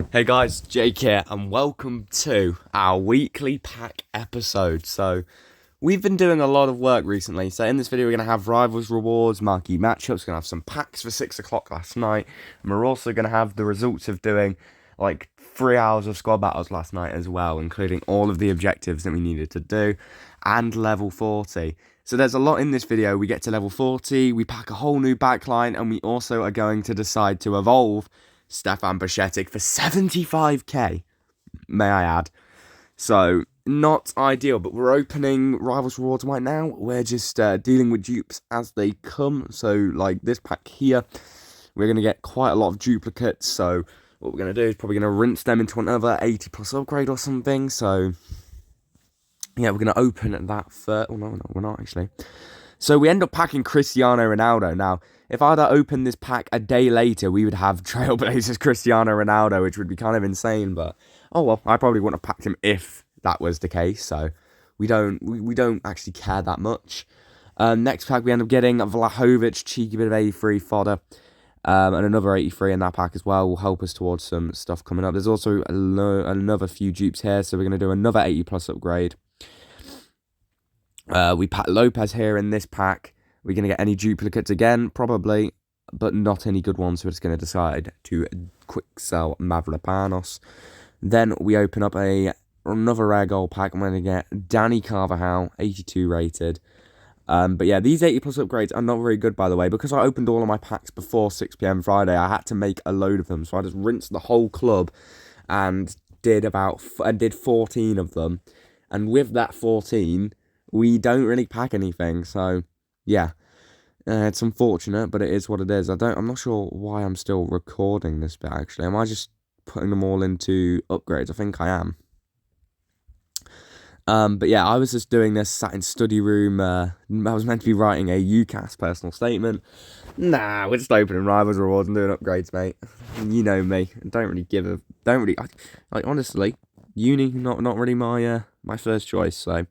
Hey guys, Jake here, and welcome to our weekly pack episode. So, we've been doing a lot of work recently. So, in this video, we're going to have rivals rewards, marquee matchups, we're going to have some packs for 6 o'clock last night, and we're also going to have the results of doing like 3 hours of squad battles last night as well, including all of the objectives that we needed to do, and level 40. So, there's a lot in this video. We get to level 40, we pack a whole new backline, and we also are going to decide to evolve Stefan Bajcetics for 75k, may I add. So, not ideal, but we're opening Rivals Rewards right now. We're just dealing with dupes as they come. So, like this pack here, we're going to get quite a lot of duplicates. So, what we're going to do is probably going to rinse them into another 80 plus upgrade or something. So, yeah, we're going to open that first. Oh, no, we're not actually. So we end up packing Cristiano Ronaldo. Now, if I'd opened this pack a day later, we would have Trailblazers Cristiano Ronaldo, which would be kind of insane. But oh well, I probably wouldn't have packed him if that was the case. So we don't actually care that much. Next pack we end up getting Vlahovic, cheeky bit of 83 fodder, and another 83 in that pack as well will help us towards some stuff coming up. There's also another few dupes here, so we're going to do another 80 plus upgrade. We pack Lopez here in this pack. We're going to get any duplicates again, probably, but not any good ones. We're just going to decide to quick sell Mavropanos. Then we open up another rare gold pack. I'm going to get Danny Carvajal, 82 rated. But yeah, these 80 plus upgrades are not very good, by the way. Because I opened all of my packs before 6 PM Friday, I had to make a load of them. So I just rinsed the whole club and did 14 of them. And with that 14... we don't really pack anything, so yeah, it's unfortunate, but it is what it is. I'm not sure why I'm still recording this bit, actually. Am I just putting them all into upgrades? I think I am. But yeah, I was just doing this, sat in study room. I was meant to be writing a UCAS personal statement. Nah, we're just opening Rivals Rewards and doing upgrades, mate. You know me. Honestly, uni, not really my first choice, so...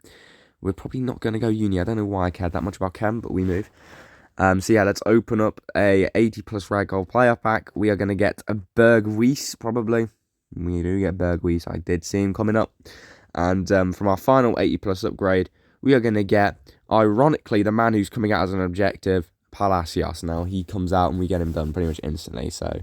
we're probably not going to go uni. I don't know why I cared that much about chem, but we move. So yeah, let's open up a 80 plus rare gold player pack. We are going to get a Berghuis, probably. We do get Berghuis. I did see him coming up. And from our final 80 plus upgrade, we are going to get, ironically, the man who's coming out as an objective, Palacios. Now, he comes out and we get him done pretty much instantly. So,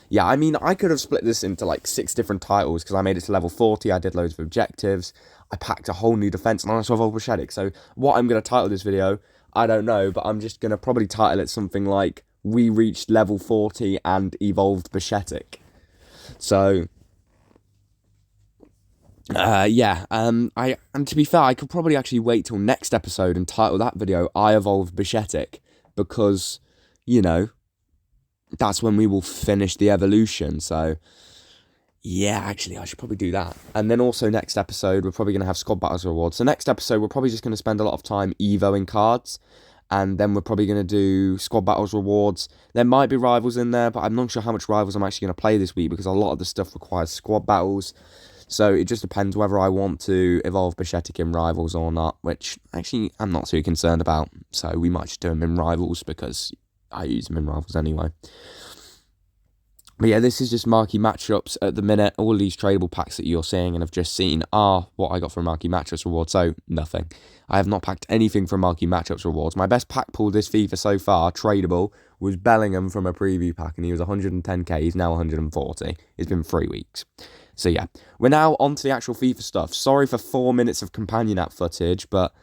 yeah, I mean, I could have split this into like 6 different titles because I made it to level 40. I did loads of objectives. I packed a whole new defense and I also evolved Bajcetics. So what I'm going to title this video, I don't know, but I'm just going to probably title it something like, we reached level 40 and evolved Bajcetic. So, yeah, and to be fair, I could probably actually wait till next episode and title that video, I evolved Bajcetic, because, you know, that's when we will finish the evolution, so... yeah, actually, I should probably do that. And then also next episode, we're probably going to have squad battles rewards. So next episode, we're probably just going to spend a lot of time evoing cards. And then we're probably going to do squad battles rewards. There might be rivals in there, but I'm not sure how much rivals I'm actually going to play this week because a lot of the stuff requires squad battles. So it just depends whether I want to evolve Bajcetic in rivals or not, which actually I'm not too concerned about. So we might just do them in rivals because I use them in rivals anyway. But yeah, this is just marquee matchups at the minute. All these tradable packs that you're seeing and have just seen are what I got from marquee matchups reward. So, nothing. I have not packed anything from marquee matchups rewards. My best pack pull this FIFA so far, tradable, was Bellingham from a preview pack. And he was 110k. He's now 140. It's been 3 weeks. So yeah, we're now on to the actual FIFA stuff. Sorry for 4 minutes of companion app footage, but...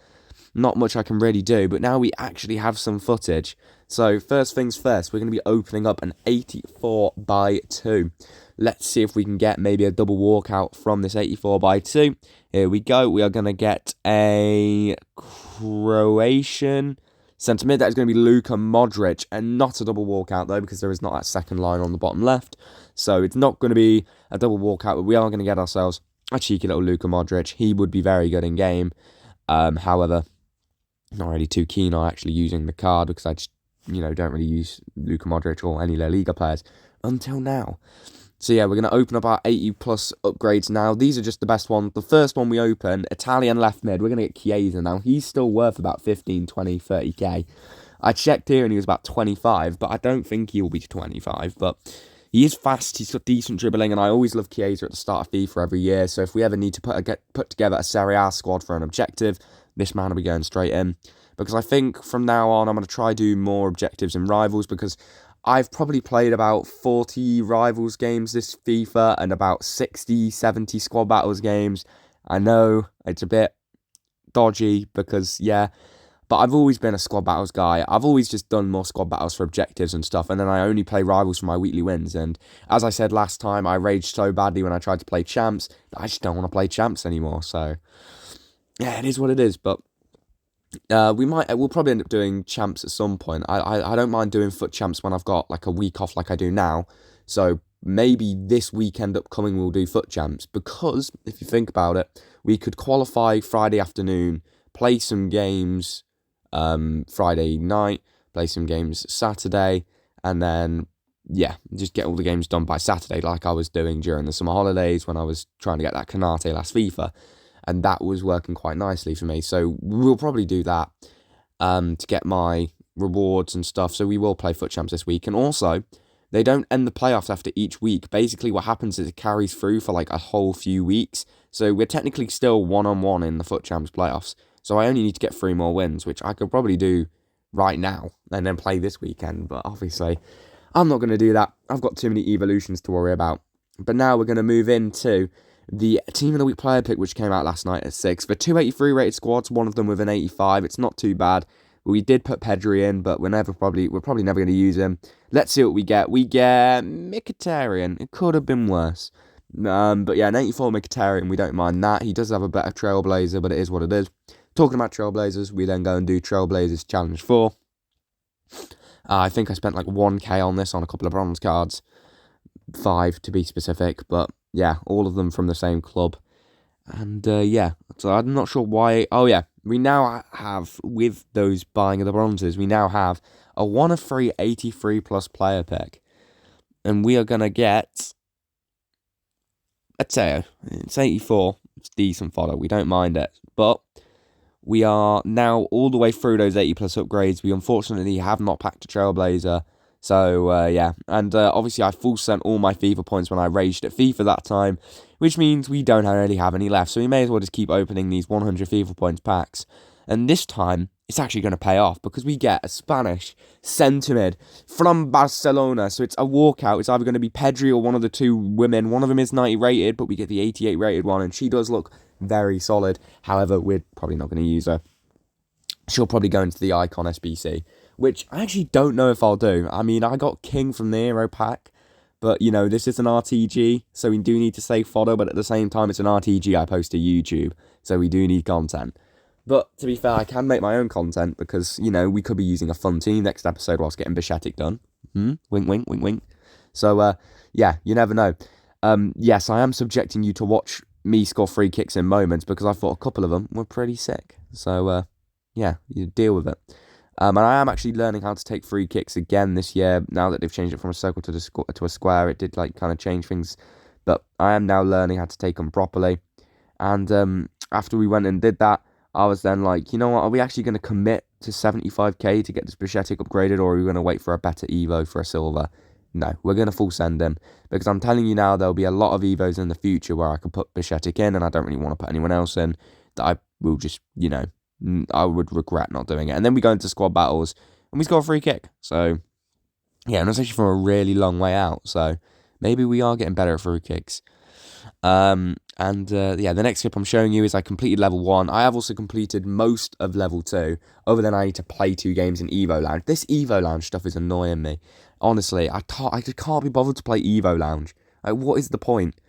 not much I can really do, but now we actually have some footage. So, first things first, we're going to be opening up an 84x2. Let's see if we can get maybe a double walkout from this 84x2. Here we go. We are going to get a Croatian centre mid. That is going to be Luka Modric, and not a double walkout, though, because there is not that second line on the bottom left. So, it's not going to be a double walkout, but we are going to get ourselves a cheeky little Luka Modric. He would be very good in game. However... not really too keen on actually using the card because I just, don't really use Luka Modric or any La Liga players until now. So yeah, we're going to open up our 80 plus upgrades now. These are just the best ones. The first one we open, Italian left mid, we're going to get Chiesa now. He's still worth about 15, 20, 30k. I checked here and he was about 25, but I don't think he'll be 25. But He is fast, he's got decent dribbling, and I always love Chiesa at the start of FIFA every year, so if we ever need to put together a Serie A squad for an objective, this man will be going straight in. Because I think from now on, I'm going to try do more objectives and rivals, because I've probably played about 40 rivals games this FIFA, and about 60, 70 squad battles games. I know, it's a bit dodgy, because, yeah, but I've always been a squad battles guy. I've always just done more squad battles for objectives and stuff, and then I only play rivals for my weekly wins. And as I said last time, I raged so badly when I tried to play champs that I just don't want to play champs anymore. So yeah, it is what it is. But we'll probably end up doing champs at some point. I don't mind doing foot champs when I've got like a week off, like I do now. So maybe this weekend upcoming we'll do foot champs, because if you think about it, we could qualify Friday afternoon, play some games Friday night, play some games Saturday, and then, yeah, just get all the games done by Saturday, like I was doing during the summer holidays when I was trying to get that Canate last FIFA, and that was working quite nicely for me. So we'll probably do that to get my rewards and stuff. So we will play foot champs this week, and also they don't end the playoffs after each week. Basically, what happens is it carries through for like a whole few weeks. So we're technically still 1-on-1 in the foot champs playoffs. So I only need to get 3 more wins, which I could probably do right now and then play this weekend. But obviously, I'm not going to do that. I've got too many evolutions to worry about. But now we're going to move into the Team of the Week player pick, which came out last night at 6. For 283 rated squads, one of them with an 85. It's not too bad. We did put Pedri in, but we're probably never going to use him. Let's see what we get. We get Mkhitaryan. It could have been worse. But yeah, an 84 Mkhitaryan, we don't mind that. He does have a better Trailblazer, but it is what it is. Talking about Trailblazers, we then go and do Trailblazers Challenge 4. I think I spent like 1k on this on a couple of bronze cards. 5 to be specific, but yeah, all of them from the same club. And yeah, so I'm not sure why. Oh yeah, we now have, with those buying of the bronzes, we now have a 1 of 3 83 plus player pick. And we are going to get, let's say, it's 84. It's decent fodder. We don't mind it. But we are now all the way through those 80 plus upgrades. We unfortunately have not packed a Trailblazer. So, yeah. And obviously, I full sent all my FIFA points when I raged at FIFA that time, which means we don't really have any left. So we may as well just keep opening these 100 FIFA points packs. And this time, it's actually going to pay off, because we get a Spanish centre-mid from Barcelona. So it's a walkout. It's either going to be Pedri or one of the 2 women. One of them is 90 rated, but we get the 88 rated one, and she does look very solid. However, we're probably not going to use her. She'll probably go into the Icon SBC, which I actually don't know if I'll do. I mean, I got King from the Hero pack, but, you know, this is an RTG, so we do need to save fodder, but at the same time, it's an RTG I post to YouTube, so we do need content. But, to be fair, I can make my own content, because, you know, we could be using a fun team next episode whilst getting Bajcetics done. Wink, wink, wink, wink. So, yeah, you never know. Yes, I am subjecting you to watch me score free kicks in moments, because I thought a couple of them were pretty sick. So, yeah, you deal with it. And I am actually learning how to take free kicks again this year, now that they've changed it from a circle to a square. It did, like, kind of change things, but I am now learning how to take them properly. And after we went and did that, I was then like, you know what, are we actually going to commit to 75k to get this Bajcetic upgraded, or are we going to wait for a better Evo for a silver? No, we're going to full send him, because I'm telling you now, there'll be a lot of Evos in the future where I could put Bajcetic in, and I don't really want to put anyone else in, that I will just, you know, I would regret not doing it. And then we go into squad battles, and we score a free kick. So, yeah, and it's actually from a really long way out, so maybe we are getting better at free kicks. Yeah, the next clip I'm showing you is I completed level 1. I have also completed most of level 2. Other than I need to play 2 games in Evo Lounge. This Evo Lounge stuff is annoying me. Honestly, I just can't be bothered to play Evo Lounge. Like, what is the point?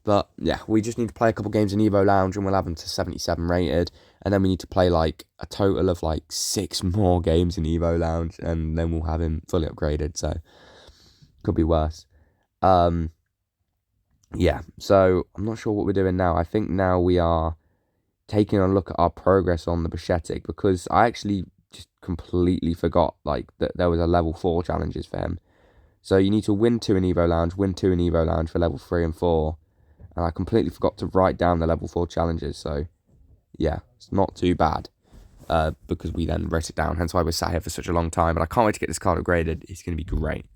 But yeah, we just need to play a couple games in Evo Lounge, and we'll have them to 77 rated. And then we need to play like a total of like 6 more games in Evo Lounge, and then we'll have him fully upgraded. So could be worse. Yeah, so I'm not sure what we're doing now. I think now we are taking a look at our progress on the Bajcetic, because I actually just completely forgot like that there was a level 4 challenges for him. So you need to win 2 in Evo Lounge, win 2 in Evo Lounge for level 3 and 4. And I completely forgot to write down the level 4 challenges. So yeah, it's not too bad, because we then wrote it down. Hence why we're sat here for such a long time. But I can't wait to get this card upgraded. It's going to be great.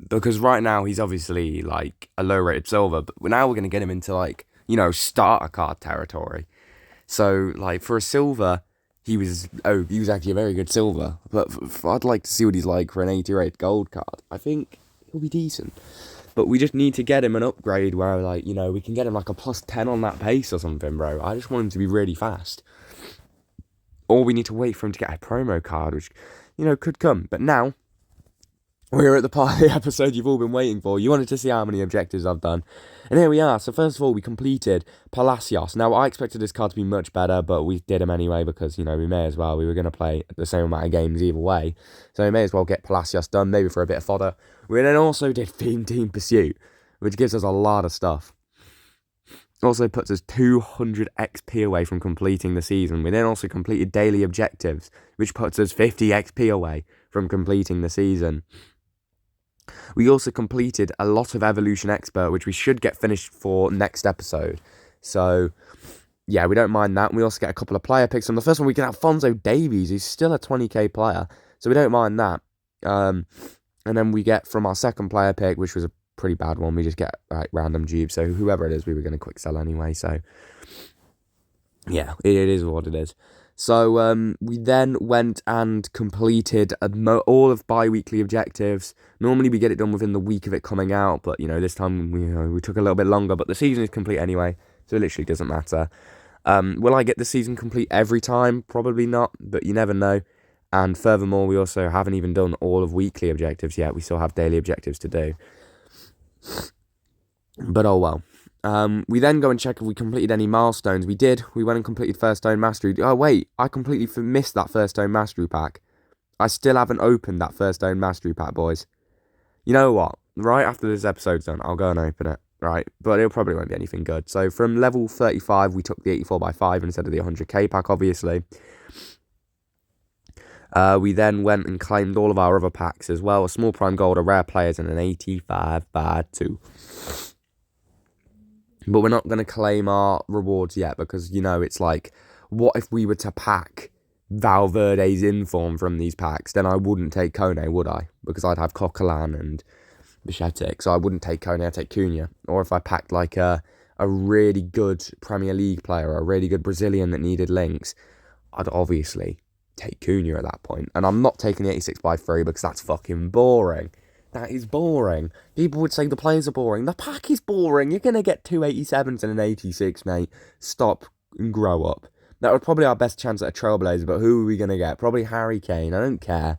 because right now he's obviously like a low rated silver, but now we're going to get him into like, starter card territory. So like for a silver, he was actually a very good silver, but I'd like to see what he's like for an 80 rated gold card. I think he'll be decent. But we just need to get him an upgrade where, like, we can get him like a +10 on that pace or something, bro. I just want him to be really fast. Or we need to wait for him to get a promo card, which, could come. But now, we're at the part of the episode you've all been waiting for. You wanted to see how many objectives I've done. And here we are. So first of all, we completed Palacios. Now, I expected this card to be much better, but we did him anyway because, we may as well. We were going to play the same amount of games either way. So we may as well get Palacios done, maybe for a bit of fodder. We then also did Theme Team Pursuit, which gives us a lot of stuff. Also puts us 200 XP away from completing the season. We then also completed Daily Objectives, which puts us 50 XP away from completing the season. We also completed a lot of Evolution Expert, which we should get finished for next episode. So, yeah, we don't mind that. We also get a couple of player picks. On the first one, we get Alphonso Davies, who's still a 20k player. So we don't mind that. And then we get from our second player pick, which was a pretty bad one, we just get like random dupes. So whoever it is, we were going to quick sell anyway. So, yeah, it is what it is. So we then went and completed all of bi-weekly objectives. Normally we get it done within the week of it coming out, but this time we took a little bit longer. But the season is complete anyway, so it literally doesn't matter. Will I get the season complete every time? Probably not, but you never know. And furthermore, we also haven't even done all of weekly objectives yet. We still have daily objectives to do. But oh well. We then go and check if we completed any milestones. We did. We went and completed First Stone Mastery. Oh, wait. I completely missed that First Stone Mastery pack. I still haven't opened that First Stone Mastery pack, boys. You know what? Right after this episode's done, I'll go and open it. Right? But it probably won't be anything good. So from level 35, we took the 84x5 instead of the 100k pack, obviously. We then went and claimed all of our other packs as well. A small prime gold, a rare players, and an 85x2. But we're not going to claim our rewards yet because, it's like, what if we were to pack Valverde's inform from these packs? Then I wouldn't take Kone, would I? Because I'd have Coquelin and Bajcetics. So I wouldn't take Kone, I'd take Cunha. Or if I packed like a really good Premier League player, or a really good Brazilian that needed links, I'd obviously take Cunha at that point. And I'm not taking the 86x3 because that's fucking boring. That is boring. People would say the players are boring. The pack is boring. You're going to get 2 87s and an 86, mate. Stop and grow up. That would probably our best chance at a Trailblazer, but who are we going to get? Probably Harry Kane. I don't care.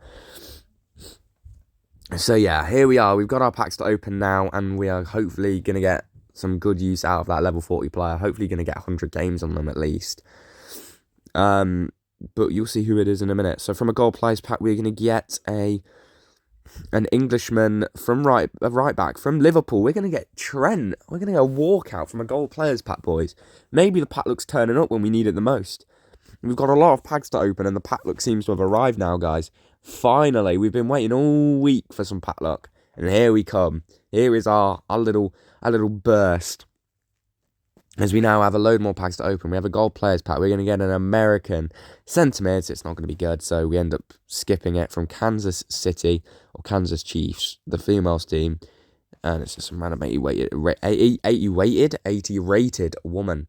So yeah, here we are. We've got our packs to open now, and we are hopefully going to get some good use out of that level 40 player. Hopefully going to get 100 games on them at least. But you'll see who it is in a minute. So from a gold players pack, we're going to get an Englishman from right back from Liverpool. We're going to get Trent. We're going to get a walkout from a gold players pack, boys. Maybe the pack looks turning up when we need it the most. We've got a lot of packs to open, and the pack look seems to have arrived now, guys. Finally, we've been waiting all week for some pack luck, and here we come. Here is our little burst. As we now have a load more packs to open. We have a gold players pack. We're going to get an American centre mid. It's not going to be good, so we end up skipping it from Kansas City or Kansas Chiefs, the females team. And it's just some random 80 rated woman.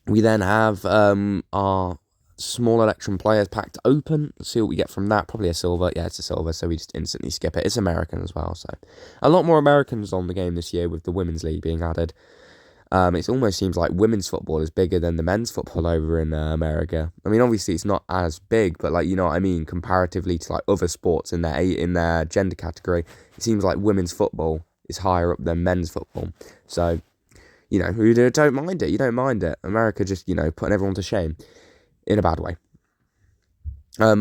We then have our small election players pack to open. Let's see what we get from that. Probably a silver. Yeah, it's a silver, so we just instantly skip it. It's American as well, so a lot more Americans on the game this year with the Women's League being added. It almost seems like women's football is bigger than the men's football over in America. I mean, obviously it's not as big, but like, you know what I mean, comparatively to like other sports in their gender category, it seems like women's football is higher up than men's football. So, you don't mind it. You don't mind it. America just, putting everyone to shame. In a bad way.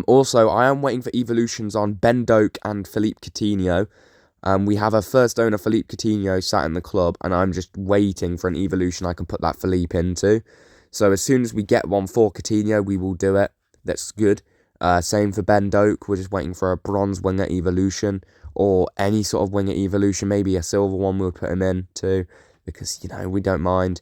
Also, I am waiting for evolutions on Ben Doak and Philippe Coutinho. We have a first owner, Philippe Coutinho, sat in the club, and I'm just waiting for an evolution I can put that Philippe into. So as soon as we get one for Coutinho, we will do it. That's good. Same for Ben Doak. We're just waiting for a bronze winger evolution, or any sort of winger evolution. Maybe a silver one we'll put him in too, because, we don't mind.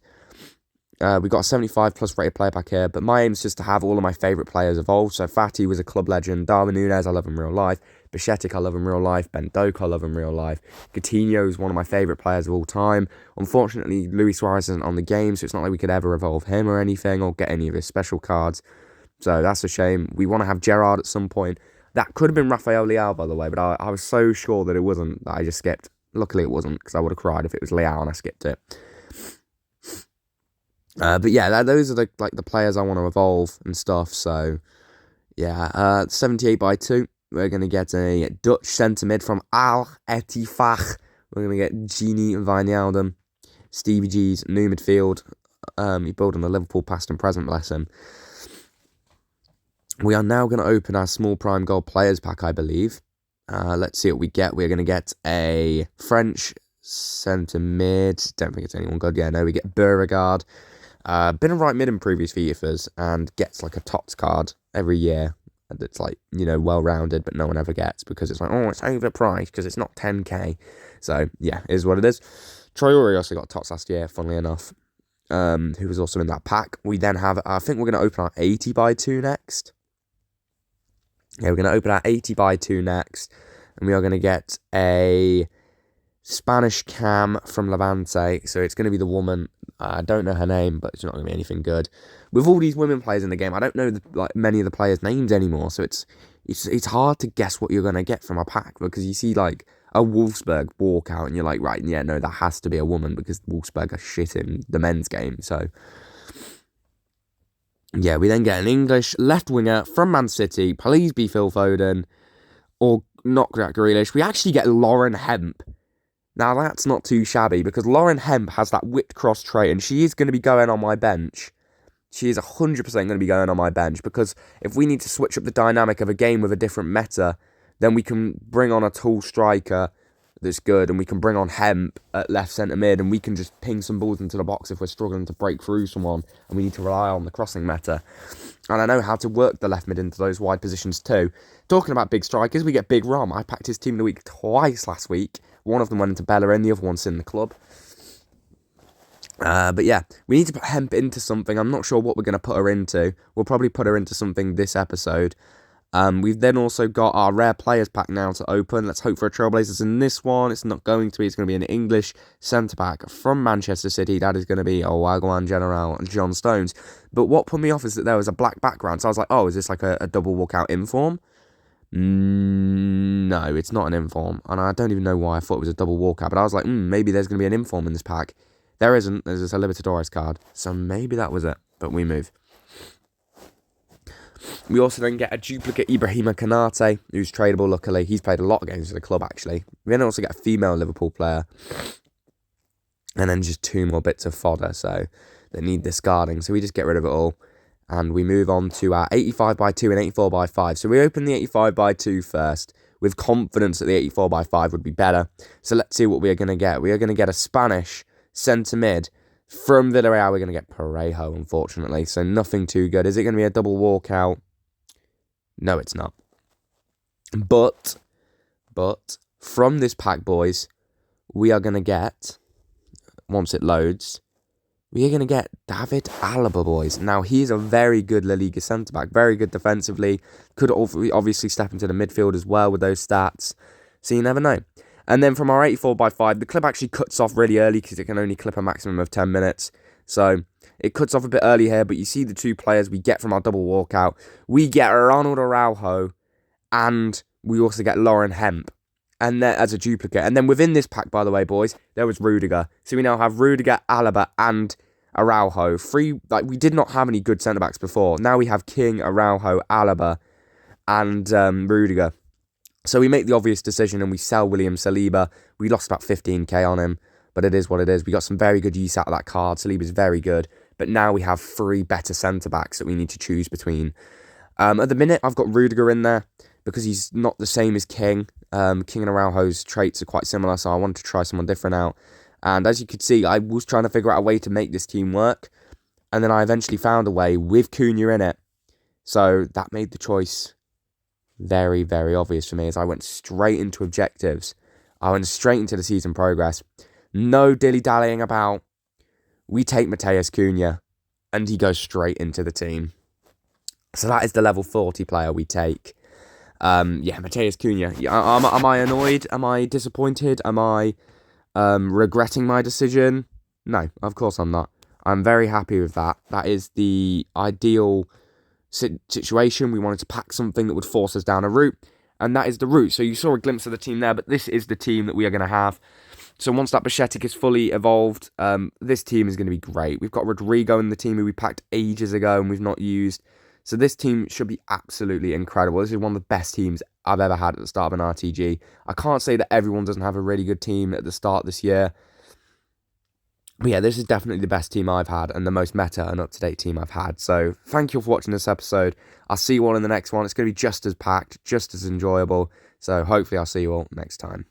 We got a 75 plus rated player pack here, but my aim is just to have all of my favourite players evolved. So Fati was a club legend, Darwin Núñez, I love him in real life, Bajcetic, I love in real life. Ben Doak, I love in real life. Coutinho is one of my favourite players of all time. Unfortunately, Luis Suarez isn't on the game, so it's not like we could ever evolve him or anything, or get any of his special cards. So that's a shame. We want to have Gerrard at some point. That could have been Rafael Leao, by the way, but I was so sure that it wasn't that I just skipped. Luckily, it wasn't, because I would have cried if it was Leao and I skipped it. But yeah, those are the players I want to evolve and stuff. So yeah, 78 by 2. We're going to get a Dutch centre mid from Al Ettifaq. We're going to get Gini Wijnaldum. Stevie G's new midfield. He built on the Liverpool past and present, bless him. We are now going to open our small prime gold players pack, I believe. Let's see what we get. We're going to get a French centre mid. Don't think it's anyone good. Yeah, no, we get Beauregard. Been a right mid in previous FIFAs and gets like a TOTS card every year. That's like, well-rounded, but no one ever gets because it's like, oh, it's overpriced because it's not 10k. So, yeah, it is what it is. Traore also got TOTS last year, funnily enough, who was also in that pack. We then have, I think we're going to open our 80 by 2 next. Yeah, we're going to open our 80 by 2 next. And we are going to get a Spanish cam from Levante. So it's going to be the woman. I don't know her name, but it's not going to be anything good. With all these women players in the game, I don't know many of the players' names anymore. So it's hard to guess what you're going to get from a pack because you see like a Wolfsburg walkout and you're like, right, yeah, no, that has to be a woman because Wolfsburg are shit in the men's game. So yeah, we then get an English left winger from Man City. Please be Phil Foden or not Jack Grealish. We actually get Lauren Hemp. Now, that's not too shabby because Lauren Hemp has that whipped cross trait and she is going to be going on my bench. She is 100% going to be going on my bench because if we need to switch up the dynamic of a game with a different meta, then we can bring on a tall striker that's good and we can bring on Hemp at left centre mid and we can just ping some balls into the box if we're struggling to break through someone and we need to rely on the crossing meta. And I know how to work the left mid into those wide positions too. Talking about big strikers, we get Big Rom. I packed his team of the week twice last week. One of them went into Bellerin, the other one's in the club. But yeah, we need to put Hemp into something. I'm not sure what we're going to put her into. We'll probably put her into something this episode. We've then also got our rare players pack now to open. Let's hope for a Trailblazers in this one. It's not going to be. It's going to be an English centre-back from Manchester City. That is going to be Wagwan General John Stones. But what put me off is that there was a black background. So I was like, oh, is this like a double walkout inform? No, it's not an inform. And I don't even know why I thought it was a double walkout. But I was like, maybe there's going to be an inform in this pack. There isn't. There's just a Libertadores card. So maybe that was it. But we move. We also then get a duplicate Ibrahima Konate, who's tradable, luckily. He's played a lot of games for the club, actually. We then also get a female Liverpool player. And then just 2 more bits of fodder, so they need discarding. So we just get rid of it all. And we move on to our 85 by 2 and 84 by 5. So we open the 85 by 2 first, with confidence that the 84 by 5 would be better. So let's see what we are going to get. We are going to get a Spanish centre mid. From Villarreal, we're going to get Parejo, unfortunately. So nothing too good. Is it going to be a double walkout? No, it's not. But, from this pack, boys, we are going to get, once it loads, we are going to get David Alaba, boys. Now, he's a very good La Liga centre-back. Very good defensively. Could obviously step into the midfield as well with those stats. So you never know. And then from our 84 by 5, the clip actually cuts off really early because it can only clip a maximum of 10 minutes. So it cuts off a bit early here, but you see the 2 players we get from our double walkout. We get Ronald Araujo and we also get Lauren Hemp and then as a duplicate. And then within this pack, by the way, boys, there was Rudiger. So we now have Rudiger, Alaba and Araujo. We did not have any good centre-backs before. Now we have King, Araujo, Alaba and Rudiger. So we make the obvious decision and we sell William Saliba. We lost about 15k on him, but it is what it is. We got some very good use out of that card. Saliba's very good. But now we have 3 better centre-backs that we need to choose between. At the minute, I've got Rudiger in there because he's not the same as King. King and Araujo's traits are quite similar, so I wanted to try someone different out. And as you could see, I was trying to figure out a way to make this team work. And then I eventually found a way with Cunha in it. So that made the choice very, very obvious for me as I went straight into objectives. I went straight into the season progress. No dilly-dallying about. We take Mateus Cunha and he goes straight into the team. So that is the level 40 player we take. Yeah, Mateus Cunha. Yeah, am I annoyed? Am I disappointed? Am I regretting my decision? No, of course I'm not. I'm very happy with that. That is the ideal situation. We wanted to pack something that would force us down a route, and that is the route. So you saw a glimpse of the team there, but this is the team that we are going to have. So once that Bajcetic is fully evolved, this team is going to be great. We've got Rodrigo in the team who we packed ages ago and we've not used. So this team should be absolutely incredible. This is one of the best teams I've ever had at the start of an RTG. I can't say that everyone doesn't have a really good team at the start this year. But yeah, this is definitely the best team I've had and the most meta and up-to-date team I've had. So thank you all for watching this episode. I'll see you all in the next one. It's going to be just as packed, just as enjoyable. So hopefully I'll see you all next time.